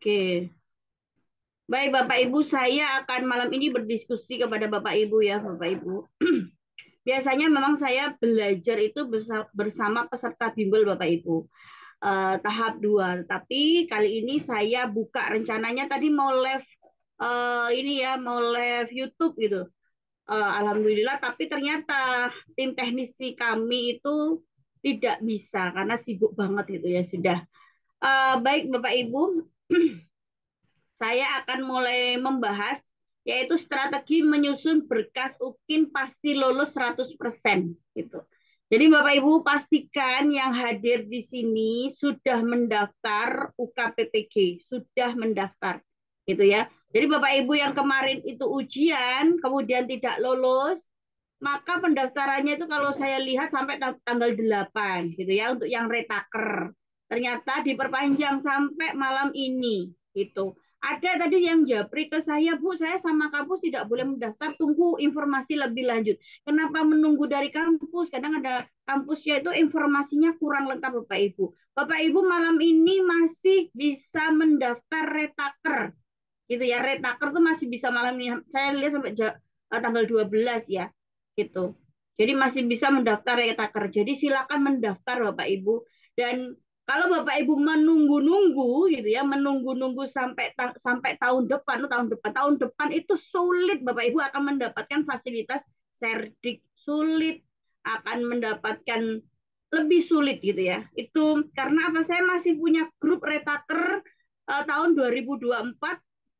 Oke. Baik Bapak Ibu, saya akan malam ini berdiskusi kepada Bapak Ibu ya, Bapak Ibu. Biasanya memang saya belajar itu bersama peserta bimbel Bapak Ibu. Tahap 2. Tapi kali ini saya buka rencananya tadi mau live ini ya, mau live YouTube gitu. Alhamdulillah, tapi ternyata tim teknisi kami itu tidak bisa karena sibuk banget itu ya sudah. Baik Bapak Ibu, saya akan mulai membahas yaitu strategi menyusun berkas UKIN pasti lulus 100% gitu. Jadi Bapak Ibu pastikan yang hadir di sini sudah mendaftar UKPPG, sudah mendaftar gitu ya. Jadi Bapak Ibu yang kemarin itu ujian kemudian tidak lulus, maka pendaftarannya itu kalau saya lihat sampai tanggal 8 gitu ya untuk yang retaker. Ternyata diperpanjang sampai malam ini gitu. Ada tadi yang japri ke saya, Bu, saya sama kampus tidak boleh mendaftar, tunggu informasi lebih lanjut. Kenapa menunggu dari kampus? Kadang ada kampusnya itu informasinya kurang lengkap, Bapak Ibu. Bapak Ibu malam ini masih bisa mendaftar retaker. Gitu ya, retaker tuh masih bisa malam ini. Saya lihat sampai tanggal 12 ya. Gitu. Jadi masih bisa mendaftar retaker. Jadi silakan mendaftar Bapak Ibu. Dan kalau Bapak Ibu menunggu-nunggu gitu ya, menunggu-nunggu sampai tahun depan itu sulit Bapak Ibu akan mendapatkan fasilitas serdik, sulit akan mendapatkan lebih sulit gitu ya. Itu karena apa? Saya masih punya grup retaker tahun 2024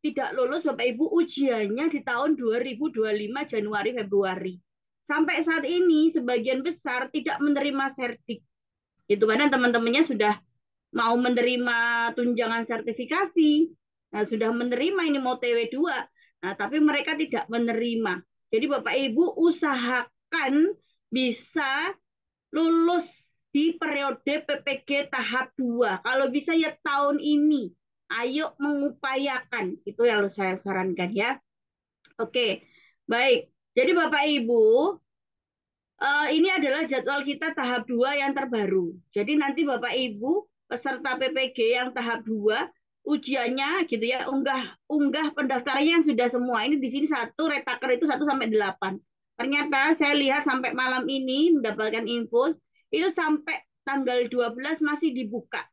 tidak lulus Bapak Ibu ujiannya di tahun 2025 Januari Februari. Sampai saat ini sebagian besar tidak menerima serdik. Itu karena teman-temannya sudah mau menerima tunjangan sertifikasi, nah, sudah menerima ini mau TW2, nah, tapi mereka tidak menerima. Jadi Bapak Ibu usahakan bisa lulus di periode PPG tahap 2. Kalau bisa ya tahun ini. Ayo mengupayakan. Itu yang saya sarankan ya. Oke, baik. Jadi Bapak Ibu, ini adalah jadwal kita tahap 2 yang terbaru. Jadi nanti Bapak Ibu peserta PPG yang tahap 2 ujiannya gitu ya, unggah pendaftarannya yang sudah semua. Ini di sini satu retaker itu 1 sampai 8. Ternyata saya lihat sampai malam ini mendapatkan info itu sampai tanggal 12 masih dibuka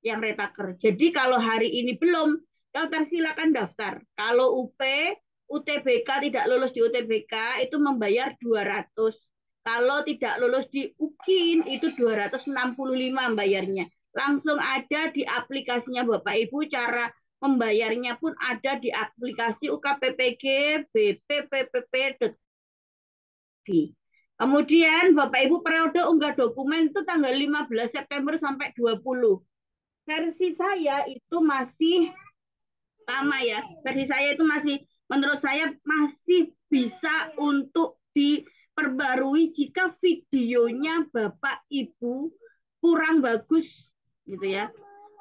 yang retaker. Jadi kalau hari ini belum daftar silakan daftar. Kalau UTBK tidak lulus di UTBK itu membayar 200. Kalau tidak lulus di UKIN itu 265 bayarnya. Langsung ada di aplikasinya Bapak Ibu, cara membayarnya pun ada di aplikasi UKPPG bpppp.id. Kemudian Bapak Ibu periode unggah dokumen itu tanggal 15 September sampai 20. Versi saya itu masih lama ya. Versi saya itu masih menurut saya masih bisa untuk diperbarui jika videonya Bapak Ibu kurang bagus gitu ya.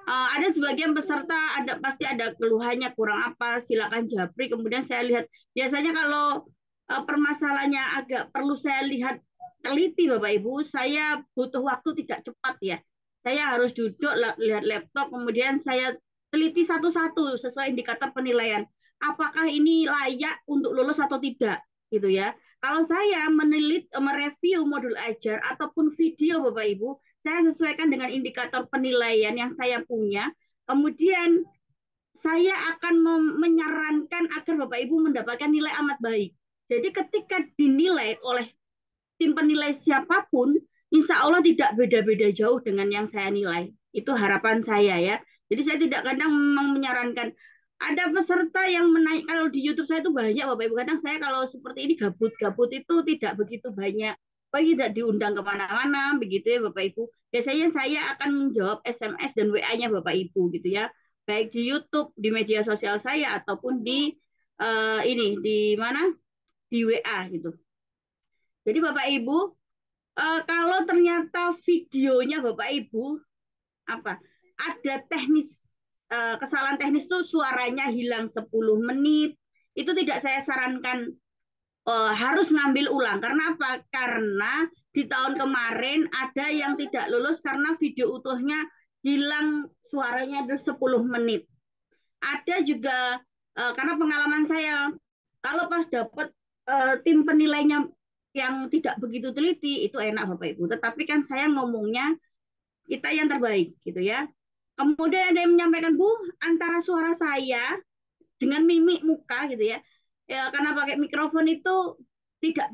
Ada sebagian peserta pasti ada keluhannya kurang apa, silakan japri. Kemudian saya lihat biasanya kalau permasalahannya agak perlu saya lihat teliti Bapak Ibu, saya butuh waktu tidak cepat ya. Saya harus duduk lihat laptop, kemudian saya teliti satu-satu sesuai indikator penilaian. Apakah ini layak untuk lulus atau tidak, gitu ya. Kalau saya mereview modul ajar ataupun video Bapak Ibu, saya sesuaikan dengan indikator penilaian yang saya punya. Kemudian saya akan menyarankan agar Bapak Ibu mendapatkan nilai amat baik. Jadi ketika dinilai oleh tim penilai siapapun, insya Allah tidak beda-beda jauh dengan yang saya nilai. Itu harapan saya ya. Jadi saya tidak kadang memang menyarankan ada peserta yang menaik kalau di YouTube saya itu banyak Bapak Ibu. Kadang saya kalau seperti ini gabut-gabut itu tidak begitu banyak. Baik tidak diundang kemana-mana begitu ya Bapak Ibu. Biasanya saya akan menjawab SMS dan WA-nya Bapak Ibu gitu ya. Baik di YouTube, di media sosial saya ataupun di ini di mana di WA gitu. Jadi Bapak Ibu, kalau ternyata videonya Bapak Ibu apa ada kesalahan teknis tuh suaranya hilang 10 menit, itu tidak saya sarankan harus ngambil ulang. Karena apa? Karena di tahun kemarin ada yang tidak lulus karena video utuhnya hilang suaranya 10 menit. Ada juga karena pengalaman saya, kalau pas dapat tim penilainya yang tidak begitu teliti, itu enak Bapak Ibu. Tetapi kan saya ngomongnya kita yang terbaik gitu ya. Kemudian ada yang menyampaikan, Bu, antara suara saya dengan mimik muka gitu ya, ya karena pakai mikrofon itu tidak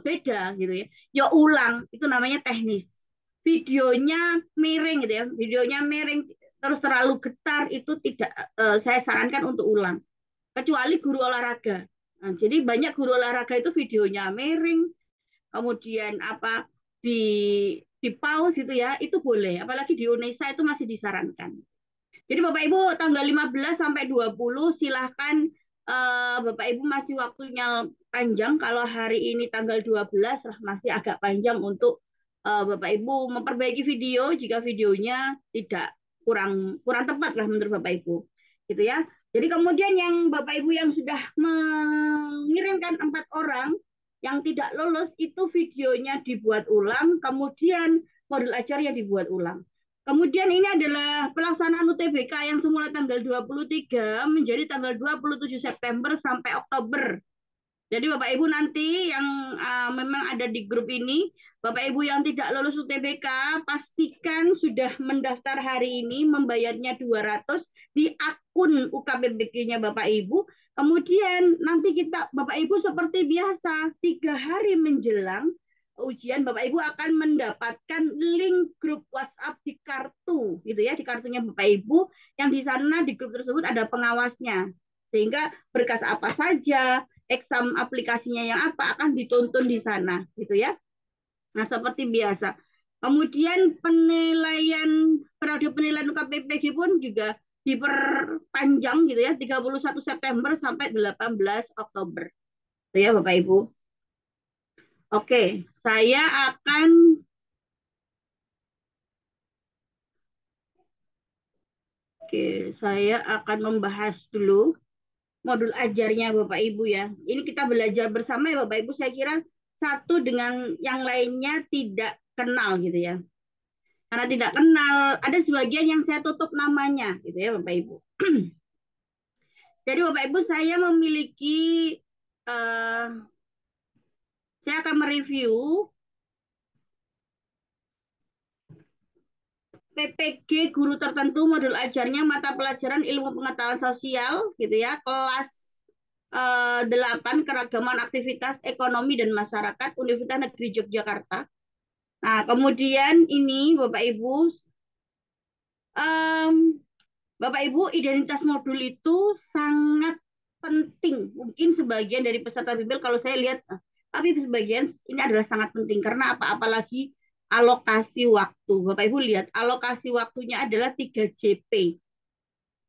beda gitu ya. Ya ulang, itu namanya teknis. Videonya miring gitu ya, videonya miring terus terlalu getar itu tidak saya sarankan untuk ulang. Kecuali guru olahraga. Nah, jadi banyak guru olahraga itu videonya miring, kemudian apa di pause gitu ya, itu boleh. Apalagi di Indonesia itu masih disarankan. Jadi Bapak Ibu tanggal 15 sampai 20 silahkan Bapak Ibu masih waktunya panjang. Kalau hari ini tanggal 12 lah masih agak panjang untuk Bapak Ibu memperbaiki video jika videonya tidak kurang kurang tepat lah menurut Bapak Ibu. Gitu ya. Jadi kemudian yang Bapak Ibu yang sudah mengirimkan 4 orang yang tidak lolos itu videonya dibuat ulang, kemudian modul ajarnya dibuat ulang. Kemudian ini adalah pelaksanaan UTBK yang semula tanggal 23 menjadi tanggal 27 September sampai Oktober. Jadi Bapak Ibu nanti yang memang ada di grup ini, Bapak Ibu yang tidak lulus UTBK, pastikan sudah mendaftar hari ini, membayarnya 200 di akun UKBBG-nya Bapak Ibu. Kemudian nanti kita Bapak Ibu seperti biasa, 3 hari menjelang ujian Bapak Ibu akan mendapatkan link grup WhatsApp di kartu gitu ya, di kartunya Bapak Ibu yang di sana di grup tersebut ada pengawasnya. Sehingga berkas apa saja, exam aplikasinya yang apa akan dituntun di sana gitu ya. Nah, seperti biasa. Kemudian penilaian periode penilaian UKPPG pun juga diperpanjang gitu ya, 31 September sampai 18 Oktober. Itu ya Bapak Ibu. Oke, saya akan membahas dulu modul ajarnya Bapak Ibu ya. Ini kita belajar bersama ya Bapak Ibu. Saya kira satu dengan yang lainnya tidak kenal gitu ya. Karena tidak kenal, ada sebagian yang saya tutup namanya gitu ya Bapak Ibu. Jadi Bapak Ibu saya memiliki uh, saya akan mereview PPG guru tertentu modul ajarnya mata pelajaran ilmu pengetahuan sosial gitu ya, kelas 8 keragaman aktivitas ekonomi dan masyarakat Universitas Negeri Yogyakarta. Nah, kemudian ini Bapak Ibu, um, Bapak Ibu identitas modul itu sangat penting. Mungkin sebagian dari peserta bimbel kalau saya lihat, tapi sebagian ini adalah sangat penting karena apa? Apalagi alokasi waktu. Bapak Ibu lihat, alokasi waktunya adalah 3 JP.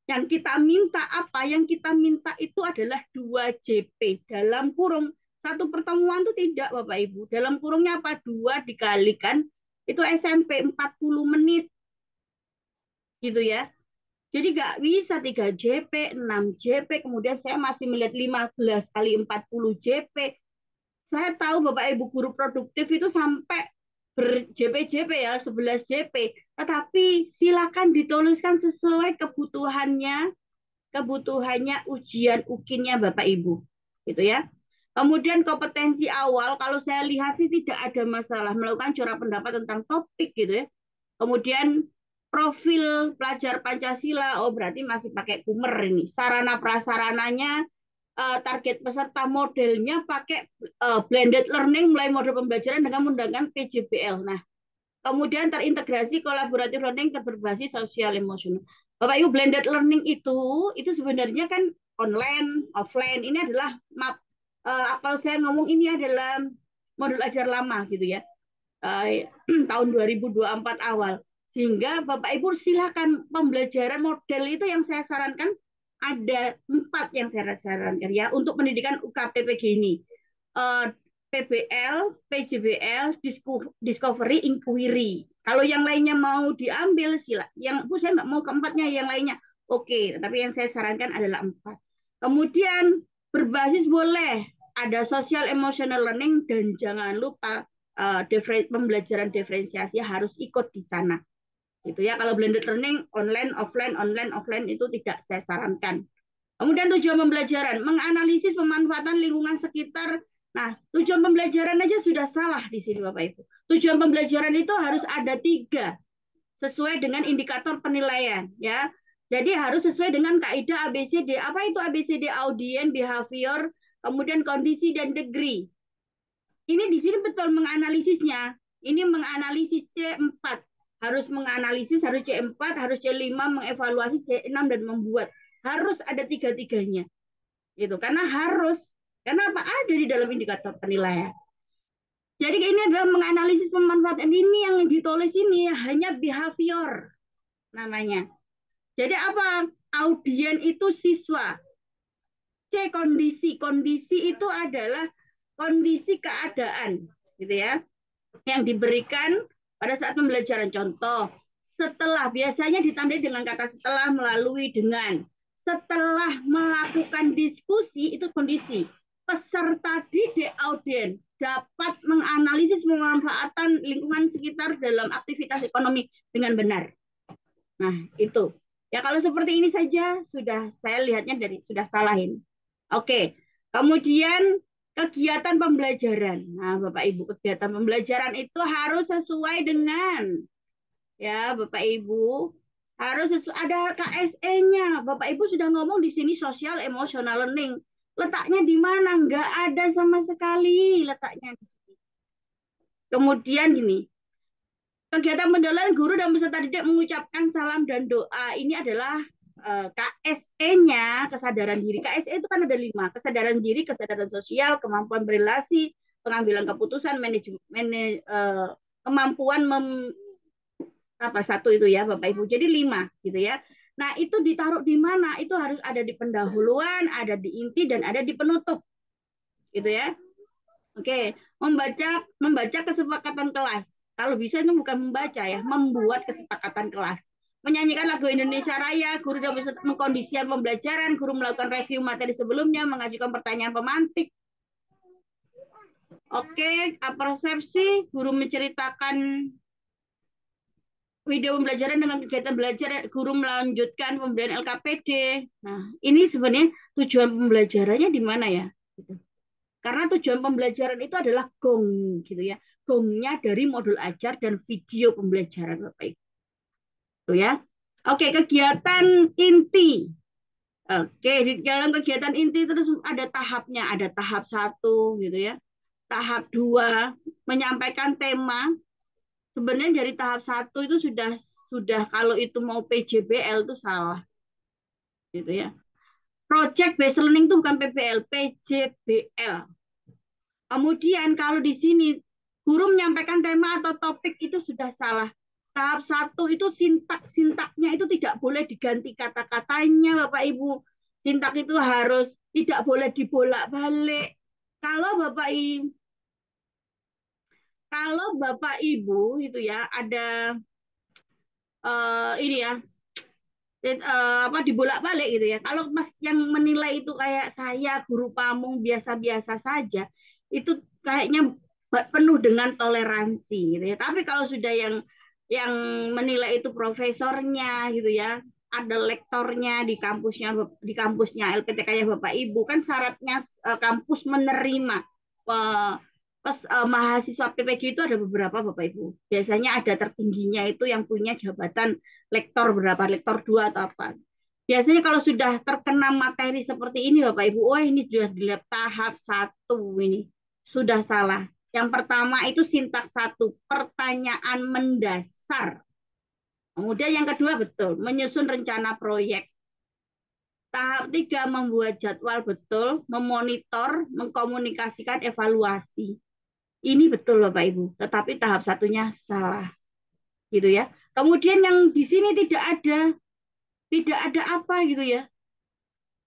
Yang kita minta apa? Yang kita minta itu adalah 2 JP. Dalam kurung, satu pertemuan itu tidak Bapak Ibu. Dalam kurungnya apa? 2 dikalikan, itu SMP 40 menit. Gitu ya. Jadi nggak bisa 3 JP, 6 JP, kemudian saya masih melihat 15 kali 40 JP. Saya tahu Bapak Ibu guru produktif itu sampai ber-JP-JP ya, 11 JP. Tetapi silakan dituliskan sesuai kebutuhannya ujian ukinnya Bapak Ibu. Gitu ya. Kemudian kompetensi awal, kalau saya lihat sih tidak ada masalah melakukan curah pendapat tentang topik gitu ya. Kemudian profil pelajar Pancasila, oh berarti masih pakai Kumer ini. Sarana prasarananya, target peserta modelnya pakai blended learning mulai model pembelajaran dengan menggunakan PJBL. Nah, kemudian terintegrasi kolaboratif learning berbasis sosial emosional. Bapak Ibu blended learning itu sebenarnya kan online, offline. Ini adalah kalau saya ngomong ini adalah modul ajar lama gitu ya. Tahun 2024 awal. Sehingga Bapak Ibu silakan pembelajaran model itu yang saya sarankan ada 4 yang saya sarankan ya untuk pendidikan UKPPG ini. PBL, PJBL, Discovery, Inquiry. Kalau yang lainnya mau diambil sila. Yang Bu saya nggak mau keempatnya, yang lainnya oke. Tapi yang saya sarankan adalah 4. Kemudian berbasis boleh ada social emotional learning dan jangan lupa pembelajaran diferensiasi harus ikut di sana. Gitu ya. Kalau blended learning online, offline itu tidak saya sarankan. Kemudian tujuan pembelajaran, menganalisis pemanfaatan lingkungan sekitar. Nah, tujuan pembelajaran aja sudah salah di sini Bapak Ibu. Tujuan pembelajaran itu harus ada 3 sesuai dengan indikator penilaian ya. Jadi harus sesuai dengan kaidah ABCD. Apa itu ABCD? Audien, behavior, kemudian kondisi dan degree. Ini di sini betul menganalisisnya. Ini menganalisis C4. Harus menganalisis, harus C4, harus C5, mengevaluasi C6 dan membuat. Harus ada 3-3-nya. Gitu. Karena harus. Karena apa? Ada di dalam indikator penilaian. Jadi ini adalah menganalisis pemanfaatan. Ini yang ditulis ini hanya behavior namanya. Jadi apa? Audien itu siswa. C kondisi. Kondisi itu adalah kondisi keadaan, gitu ya, yang diberikan pada saat pembelajaran. Contoh, setelah biasanya ditandai dengan kata setelah, melalui, dengan. Setelah melakukan diskusi itu kondisi. Peserta didik audien dapat menganalisis pemanfaatan lingkungan sekitar dalam aktivitas ekonomi dengan benar. Nah, itu. Ya kalau seperti ini saja sudah saya lihatnya dari sudah salahin. Oke. Kemudian kegiatan pembelajaran. Nah, Bapak Ibu, kegiatan pembelajaran itu harus sesuai dengan ya, Bapak Ibu, harus ada KSE-nya. Bapak Ibu sudah ngomong di sini social emotional learning. Letaknya di mana? Enggak ada sama sekali letaknya di sini. Kemudian gini, kegiatan pendalaman guru dan peserta didik mengucapkan salam dan doa. Ini adalah KSE-nya, kesadaran diri. KSE itu kan ada 5. Kesadaran diri, kesadaran sosial, kemampuan berrelasi, pengambilan keputusan, kemampuan apa satu itu ya Bapak Ibu. Jadi 5 gitu ya. Nah itu ditaruh di mana? Itu harus ada di pendahuluan, ada di inti, dan ada di penutup. Gitu ya. Oke, membaca kesepakatan kelas. Kalau bisa itu bukan membaca ya, membuat kesepakatan kelas. Menyanyikan lagu Indonesia Raya, guru dan peserta mengkondisikan pembelajaran, guru melakukan review materi sebelumnya, mengajukan pertanyaan pemantik. Oke, persepsi, guru menceritakan video pembelajaran dengan kegiatan belajar, guru melanjutkan pemberian LKPD. Nah, ini sebenarnya tujuan pembelajarannya di mana ya? Gitu. Karena tujuan pembelajaran itu adalah gong, gitu ya. Gongnya dari modul ajar dan video pembelajaran, Bapak Ibu. Tuh ya. Oke, kegiatan inti. Oke, di dalam kegiatan inti terus ada tahapnya, ada tahap 1 gitu ya. Tahap 2 menyampaikan tema. Sebenarnya dari tahap 1 itu sudah kalau itu mau PJBL itu salah. Gitu ya. Project based learning itu bukan PBL, PJBL. Kemudian kalau di sini guru menyampaikan tema atau topik itu sudah salah. Tahap 1 itu sintaknya itu tidak boleh diganti kata-katanya Bapak Ibu. Sintak itu harus tidak boleh dibolak-balik. Kalau Bapak Ibu itu ya ada ini ya apa dibolak-balik gitu ya. Kalau Mas yang menilai itu kayak saya guru pamung biasa-biasa saja, itu kayaknya penuh dengan toleransi gitu ya. Tapi kalau sudah yang menilai itu profesornya gitu ya, ada lektornya di kampusnya LPTK-nya Bapak Ibu, kan syaratnya kampus menerima mahasiswa PPG itu ada beberapa Bapak Ibu. Biasanya ada tertingginya itu yang punya jabatan lektor berapa, lektor 2 atau apa. Biasanya kalau sudah terkena materi seperti ini Bapak Ibu, oh ini sudah di tahap 1 ini. Sudah salah. Yang pertama itu sintak 1, pertanyaan mendasar. Kemudian yang kedua betul, menyusun rencana proyek. Tahap 3 membuat jadwal betul, memonitor, mengkomunikasikan evaluasi. Ini betul Bapak Ibu, tetapi tahap 1-nya salah. Gitu ya. Kemudian yang di sini tidak ada apa gitu ya.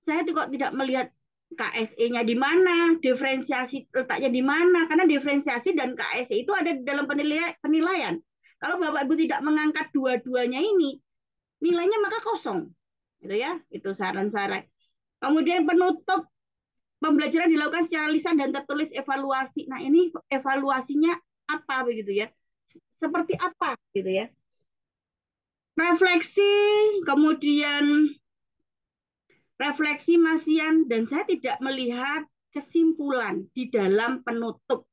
Saya kok tidak melihat KSE-nya di mana, diferensiasi letaknya di mana, karena diferensiasi dan KSE itu ada di dalam penilaian. Kalau Bapak Ibu tidak mengangkat dua-duanya ini, nilainya maka kosong. Gitu ya. Itu saran-saran. Kemudian penutup pembelajaran dilakukan secara lisan dan tertulis evaluasi. Nah, ini evaluasinya apa begitu ya? Seperti apa gitu ya? refleksi, kemudian refleksi masian, dan saya tidak melihat kesimpulan di dalam penutup.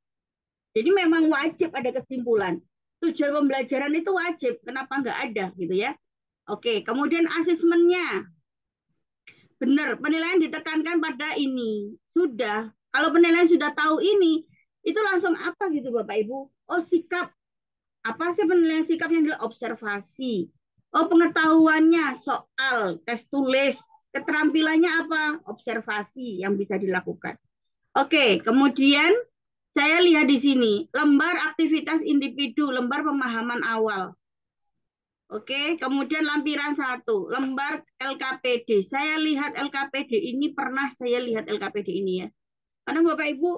Jadi memang wajib ada kesimpulan. Tujuan pembelajaran itu wajib, kenapa nggak ada gitu ya. Oke, kemudian asesmennya. Benar, penilaian ditekankan pada ini. Sudah, kalau penilaian sudah tahu ini, itu langsung apa gitu Bapak Ibu? Oh sikap, apa sih penilaian sikap yang adalah observasi. Oh pengetahuannya soal tes tulis, keterampilannya apa? Observasi yang bisa dilakukan. Oke, kemudian saya lihat di sini, lembar aktivitas individu, lembar pemahaman awal. Oke, kemudian lampiran satu, lembar LKPD. Saya lihat LKPD ini, pernah saya lihat LKPD ini ya. Karena Bapak Ibu,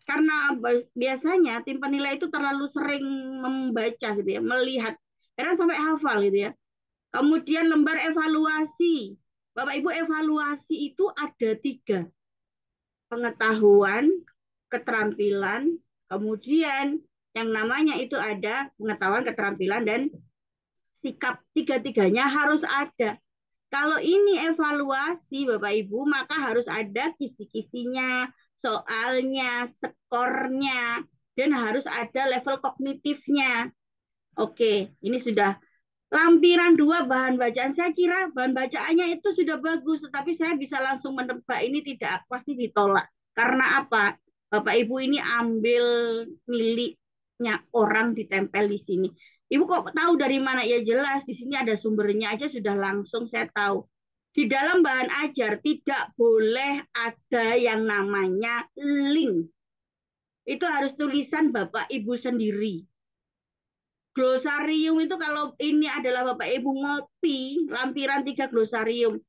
karena biasanya tim penilai itu terlalu sering membaca gitu ya, melihat, karena sampai hafal gitu ya. Kemudian lembar evaluasi. Bapak Ibu, evaluasi itu ada tiga, pengetahuan, keterampilan, kemudian yang namanya itu ada pengetahuan, keterampilan, dan sikap. Tiga-tiganya harus ada. Kalau ini evaluasi Bapak Ibu, maka harus ada kisi-kisinya, soalnya, skornya, dan harus ada level kognitifnya. Oke, ini sudah lampiran dua bahan bacaan. Saya kira bahan bacaannya itu sudah bagus, tetapi saya bisa langsung menebak ini tidak, pasti ditolak. Karena apa? Bapak Ibu ini ambil miliknya orang ditempel di sini. Ibu kok tahu dari mana? Ya jelas, di sini ada sumbernya aja sudah langsung saya tahu. Di dalam bahan ajar tidak boleh ada yang namanya link. Itu harus tulisan Bapak Ibu sendiri. Glosarium itu kalau ini adalah Bapak Ibu ngopi, lampiran tiga glosarium.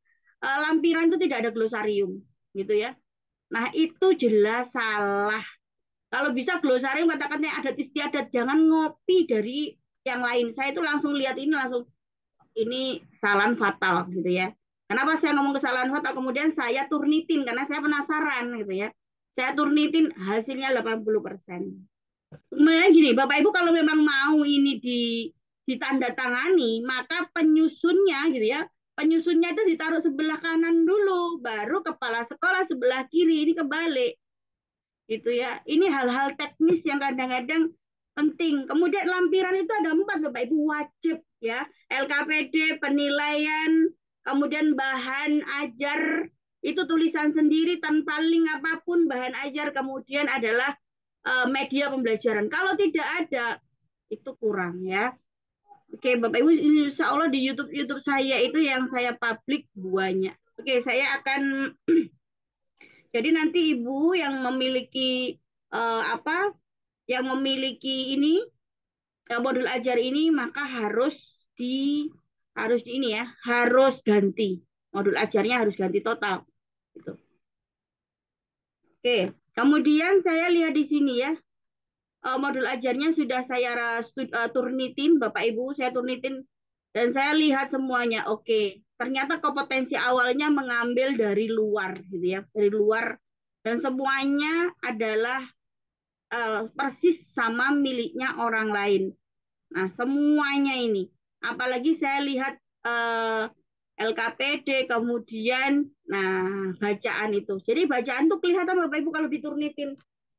Lampiran itu tidak ada glosarium, gitu ya. Nah itu jelas salah. Kalau bisa glosarium kata-katanya adat istiadat, jangan ngopi dari yang lain. Saya itu langsung lihat ini langsung ini kesalahan fatal gitu ya. Kenapa saya ngomong kesalahan fatal? Kemudian saya turnitin karena saya penasaran gitu ya. Saya turnitin hasilnya 80%. Kemudian gini, Bapak Ibu kalau memang mau ini ditandatangani, maka penyusunnya gitu ya. Penyusunnya itu ditaruh sebelah kanan dulu, baru kepala sekolah sebelah kiri, ini kebalik gitu ya. Ini hal-hal teknis yang kadang-kadang penting. Kemudian lampiran itu ada 4 Bapak Ibu wajib ya. LKPD, penilaian, kemudian bahan ajar itu tulisan sendiri tanpa link apapun, bahan ajar, kemudian adalah media pembelajaran. Kalau tidak ada itu kurang ya. Oke Bapak Ibu, insya Allah di YouTube saya itu yang saya publik banyak. Oke, saya akan jadi nanti ibu yang memiliki apa? Yang memiliki ini modul ajar ini maka harus di ini ya, harus ganti. Modul ajarnya harus ganti total gitu. Oke, kemudian saya lihat di sini ya. Modul ajarnya sudah saya turnitin, Bapak Ibu, saya turnitin dan saya lihat semuanya. Oke, ternyata kompetensi awalnya mengambil dari luar, gitu ya, dari luar dan semuanya adalah persis sama miliknya orang lain. Nah, semuanya ini, apalagi saya lihat LKPD, kemudian, nah bacaan itu. Jadi bacaan tuh kelihatan Bapak Ibu kalau diturnitin.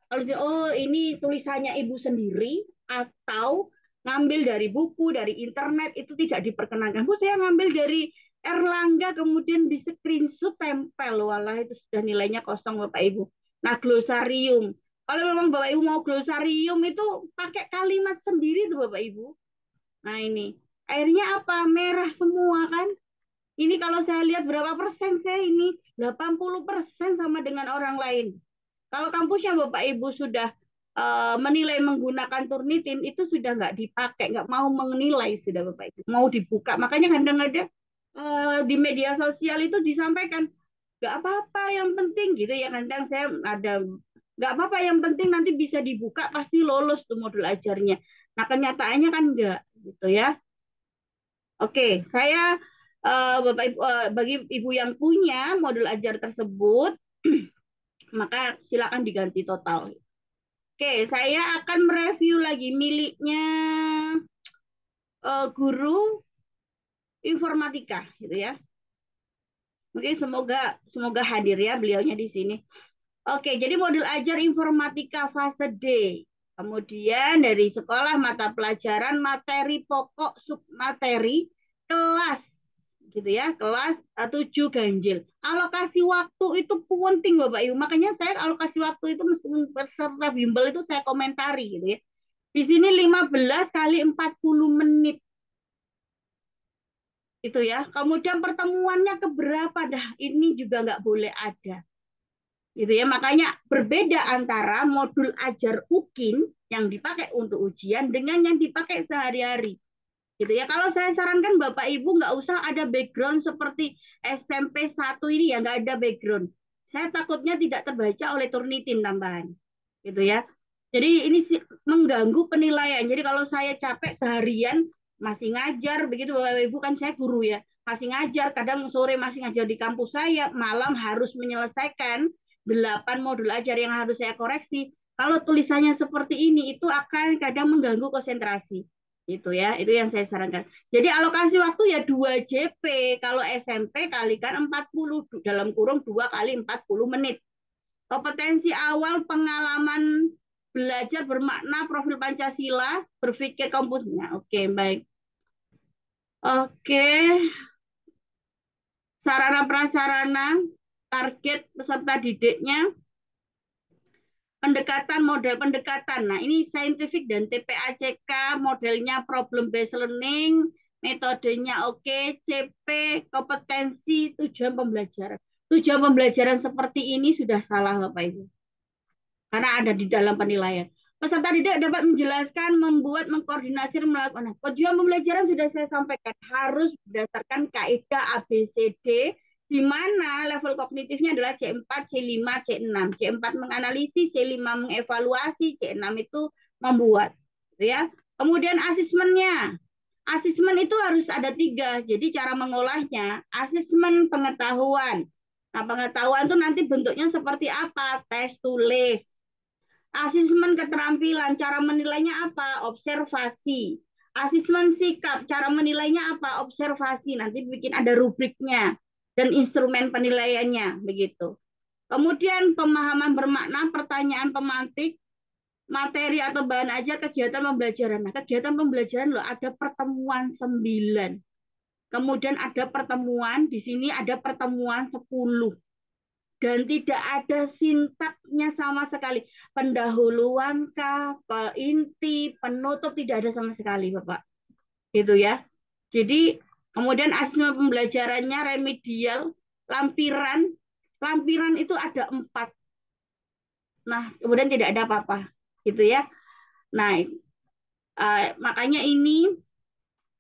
Kalau oh ini tulisannya ibu sendiri atau ngambil dari buku, dari internet itu tidak diperkenankan. Bu, saya ngambil dari Erlangga kemudian di screenshot tempel, walah itu sudah nilainya kosong Bapak Ibu. Nah glosarium, kalau memang Bapak Ibu mau glosarium itu pakai kalimat sendiri tuh Bapak Ibu. Nah ini airnya apa? Merah semua kan? Ini kalau saya lihat berapa persen saya ini 80% sama dengan orang lain. Kalau kampusnya Bapak Ibu sudah menilai menggunakan Turnitin itu sudah nggak dipakai, nggak mau menilai sudah Bapak Ibu, mau dibuka. Makanya kadang-kadang di media sosial itu disampaikan nggak apa-apa yang penting gitu ya. Kadang saya ada nggak apa-apa yang penting nanti bisa dibuka pasti lolos tuh modul ajarnya. Nah kenyataannya kan enggak gitu ya. Oke, saya Bapak Ibu, bagi Ibu yang punya modul ajar tersebut, maka silakan diganti total. Oke, saya akan mereview lagi miliknya guru. informatika gitu ya. Mungkin semoga semoga hadir ya beliaunya di sini. Oke, jadi modul ajar informatika fase D. Kemudian dari sekolah mata pelajaran materi pokok submateri kelas gitu ya, kelas 7 ganjil. Alokasi waktu itu penting Bapak Ibu. Makanya saya alokasi waktu itu meskipun peserta bimbel itu saya komentari gitu ya. Di sini 15 kali 40 menit itu ya. Kemudian pertemuannya keberapa dah? Ini juga nggak boleh ada. Gitu ya. Makanya berbeda antara modul ajar UKIN yang dipakai untuk ujian dengan yang dipakai sehari-hari. Gitu ya. Kalau saya sarankan Bapak Ibu nggak usah ada background seperti SMP 1 ini ya, nggak ada background. Saya takutnya tidak terbaca oleh Turnitin tambahan. Gitu ya. Jadi ini sih mengganggu penilaian. Jadi kalau saya capek seharian masih ngajar, begitu Bapak Ibu kan saya guru ya, masih ngajar, kadang sore masih ngajar di kampus saya, malam harus menyelesaikan 8 modul ajar yang harus saya koreksi. Kalau tulisannya seperti ini itu akan kadang mengganggu konsentrasi. Itu ya, itu yang saya sarankan. Jadi alokasi waktu ya 2 JP. Kalau SMP kalikan 40 dalam kurung 2 kali 40 menit. Kompetensi awal pengalaman belajar bermakna profil Pancasila, berpikir komposisinya. Oke, baik. Oke, sarana prasarana, target peserta didiknya, pendekatan model pendekatan. Nah, ini saintifik dan TPACK, modelnya problem based learning, metodenya oke, CP, kompetensi, tujuan pembelajaran. Tujuan pembelajaran seperti ini sudah salah Bapak Ibu. Karena ada di dalam penilaian. Peserta didik dapat menjelaskan, membuat, mengkoordinasi, melakukan. Nah, tujuan pembelajaran sudah saya sampaikan harus berdasarkan kaidah ABCD, di mana level kognitifnya adalah C4, C5, C6. C4 menganalisis, C5 mengevaluasi, C6 itu membuat. Ya. Kemudian asesmennya. Asesmen itu harus ada 3. Jadi cara mengolahnya, asesmen pengetahuan. Nah, pengetahuan itu nanti bentuknya seperti apa? Tes tulis. Asesmen keterampilan, cara menilainya apa? Observasi. Asesmen sikap, cara menilainya apa? Observasi. Nanti bikin ada rubriknya dan instrumen penilaiannya, begitu. Kemudian pemahaman bermakna, pertanyaan pemantik, materi atau bahan ajar, kegiatan pembelajaran. Nah, kegiatan pembelajaran loh ada pertemuan 9. Kemudian ada pertemuan, di sini ada pertemuan 10 dan tidak ada sintaknya sama sekali. Pendahuluan kah, inti, penutup tidak ada sama sekali, Bapak. Gitu ya. Jadi kemudian asesmen pembelajarannya remedial, lampiran. Lampiran itu ada 4. Nah, kemudian tidak ada apa-apa. Gitu ya. Nah, makanya ini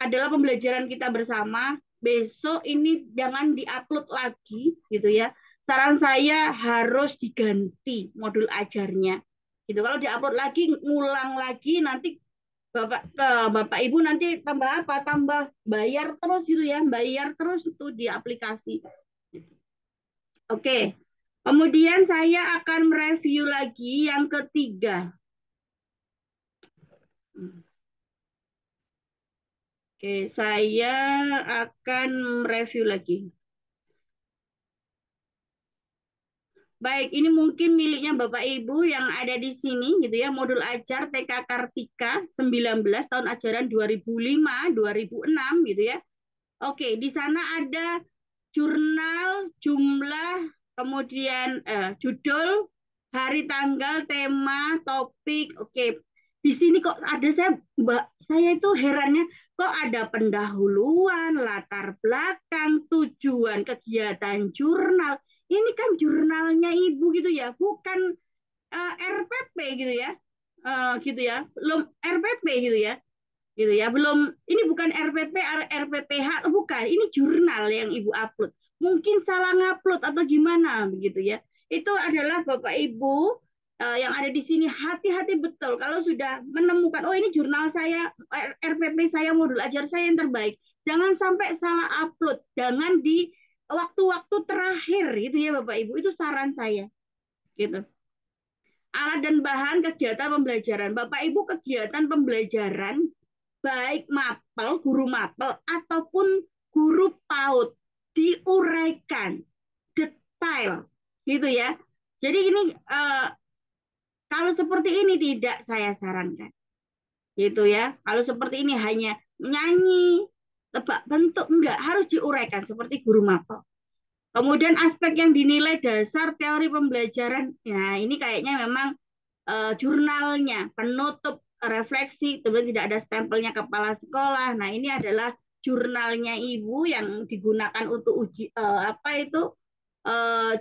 adalah pembelajaran kita bersama. Besok ini jangan diupload lagi gitu ya. Saran saya harus diganti modul ajarnya. Gitu. Kalau diupload lagi, ngulang lagi nanti Bapak Ibu nanti tambah apa? Tambah bayar terus gitu ya, bayar terus itu di aplikasi. Oke. Kemudian saya akan mereview lagi yang ketiga. Oke, saya akan mereview lagi. Baik, ini mungkin miliknya Bapak Ibu yang ada di sini gitu ya, modul ajar TK Kartika 19 tahun ajaran 2005-2006 gitu ya. Oke, di sana ada jurnal, jumlah, kemudian judul, hari, tanggal, tema, topik. Oke, di sini kok ada saya itu herannya kok ada pendahuluan, latar belakang, tujuan kegiatan jurnal. Ini kan jurnalnya ibu gitu ya, bukan RPP gitu ya, gitu ya, belum RPP gitu ya, belum, ini bukan RPP RPPH, bukan, ini jurnal yang ibu upload, mungkin salah ngupload atau gimana begitu ya. Itu adalah Bapak Ibu yang ada di sini hati-hati betul kalau sudah menemukan oh ini jurnal saya, RPP saya, modul ajar saya yang terbaik, jangan sampai salah upload, jangan di waktu-waktu terakhir gitu ya Bapak Ibu, itu saran saya gitu. Alat dan bahan kegiatan pembelajaran Bapak Ibu, kegiatan pembelajaran baik mapel, guru mapel ataupun paut, diuraikan detail gitu ya. Jadi ini kalau seperti ini tidak saya sarankan gitu ya. Kalau seperti ini hanya menyanyi, tebak bentuk, enggak, harus diuraikan seperti guru mapel. Kemudian aspek yang dinilai dasar teori pembelajaran, ya ini kayaknya memang jurnalnya, penutup refleksi, kemudian tidak ada stempelnya kepala sekolah. Nah ini adalah jurnalnya ibu yang digunakan untuk uji apa itu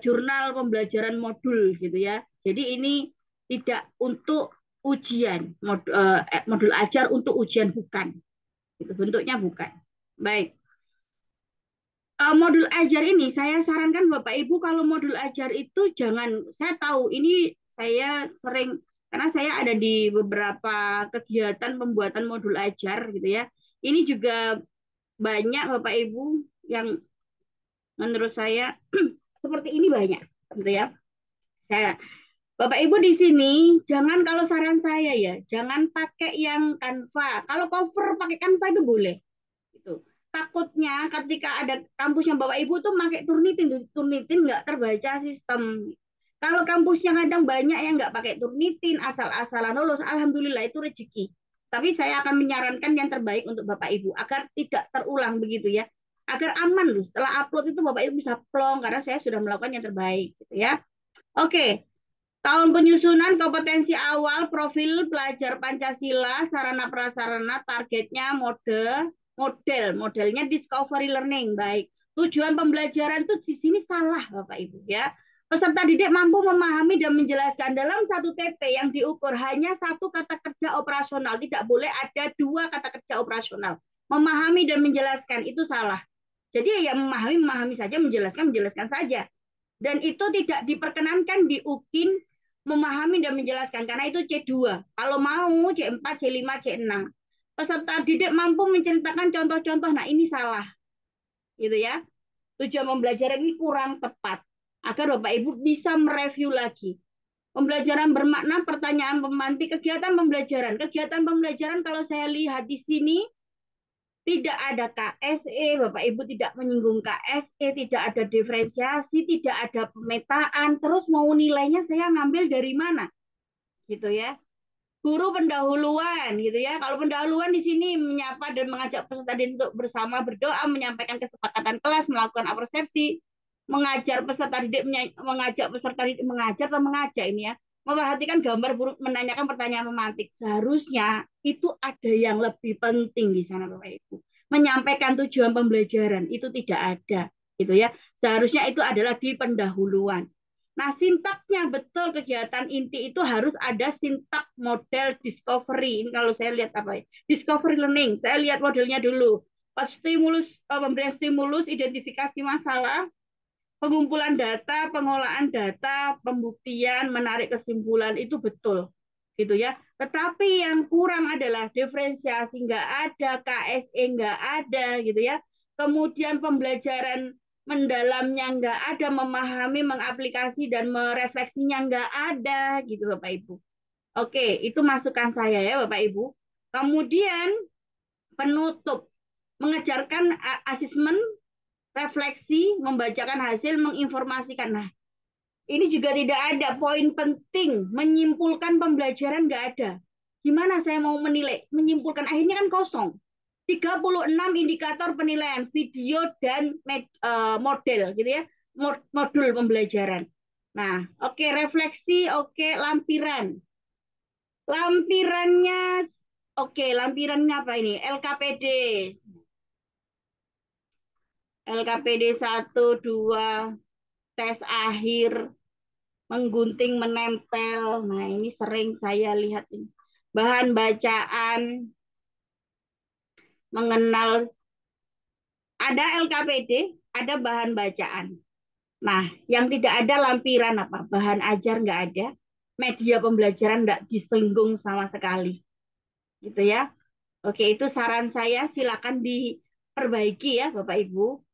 jurnal pembelajaran modul gitu ya. Jadi ini tidak untuk ujian, modul ajar untuk ujian bukan, itu bentuknya bukan. Baik, modul ajar ini saya sarankan Bapak Ibu kalau modul ajar itu jangan, saya tahu ini saya sering karena saya ada di beberapa kegiatan pembuatan modul ajar gitu ya. Ini juga banyak Bapak Ibu yang menurut saya seperti ini banyak gitu ya. Saya Bapak Ibu di sini jangan, kalau saran saya ya, jangan pakai yang Canva. Kalau cover pakai Canva itu boleh. Gitu. Takutnya ketika ada kampusnya Bapak Ibu tuh pakai Turnitin, Turnitin nggak terbaca sistem. Kalau kampusnya kadang banyak yang nggak pakai Turnitin, asal-asalan lulus, alhamdulillah itu rezeki. Tapi saya akan menyarankan yang terbaik untuk Bapak Ibu agar tidak terulang begitu ya. Agar aman loh. Setelah upload itu Bapak Ibu bisa plong karena saya sudah melakukan yang terbaik gitu ya. Oke, tahun penyusunan kompetensi awal profil pelajar Pancasila, sarana prasarana, targetnya modelnya discovery learning. Baik. Tujuan pembelajaran itu di sini salah Bapak Ibu ya. Peserta didik mampu memahami dan menjelaskan dalam satu TP yang diukur hanya satu kata kerja operasional, tidak boleh ada dua kata kerja operasional. Memahami dan menjelaskan itu salah. Jadi ya memahami saja, menjelaskan saja. Dan itu tidak diperkenankan di UKIN memahami dan menjelaskan karena itu C2. Kalau mau C4, C5, C6. Peserta didik mampu menceritakan contoh-contoh. Nah, ini salah. Gitu ya. Tujuan pembelajaran ini kurang tepat agar Bapak Ibu bisa mereview lagi. Pembelajaran bermakna pertanyaan pemantik kegiatan pembelajaran. Kegiatan pembelajaran kalau saya lihat di sini tidak ada KSE, Bapak Ibu tidak menyinggung KSE, tidak ada diferensiasi, tidak ada pemetaan, terus mau nilainya saya ngambil dari mana? Gitu ya. Guru pendahuluan gitu ya. Kalau pendahuluan di sini menyapa dan mengajak peserta didik untuk bersama berdoa, menyampaikan kesepakatan kelas, melakukan apresepsi, mengajak peserta didik mengajar atau mengajak ini ya. Memperhatikan gambar buruk, menanyakan pertanyaan memantik. Seharusnya itu ada yang lebih penting di sana Bapak Ibu. Menyampaikan tujuan pembelajaran itu tidak ada gitu ya. Seharusnya itu adalah di pendahuluan. Nah, sintaknya betul kegiatan inti itu harus ada sintak model discovery. Ini kalau saya lihat apa ya? Discovery learning. Saya lihat modelnya dulu. Stimulus, pemberian stimulus, identifikasi masalah, pengumpulan data, pengolahan data, pembuktian, menarik kesimpulan itu betul. Gitu ya. Tetapi yang kurang adalah diferensiasi nggak ada, KSE nggak ada gitu ya. Kemudian pembelajaran mendalamnya nggak ada, memahami, mengaplikasi dan merefleksinya nggak ada gitu Bapak Ibu. Oke, itu masukan saya ya Bapak Ibu. Kemudian penutup mengejarkan asesmen, refleksi, membacakan hasil, menginformasikan. Nah, ini juga tidak ada poin penting, menyimpulkan pembelajaran nggak ada. Gimana saya mau menilai? Menyimpulkan akhirnya kan kosong. 36 indikator penilaian video dan model gitu ya, modul pembelajaran. Nah, oke, refleksi, oke, lampiran. Lampirannya oke, lampirannya apa ini? LKPD. LKPD 1 2 tes akhir, menggunting, menempel. Nah, ini sering saya lihat ini. Bahan bacaan, mengenal, ada LKPD, ada bahan bacaan. Nah, yang tidak ada lampiran apa? Bahan ajar nggak ada, media pembelajaran nggak disinggung sama sekali. Gitu ya. Oke, itu saran saya, silakan diperbaiki ya Bapak Ibu.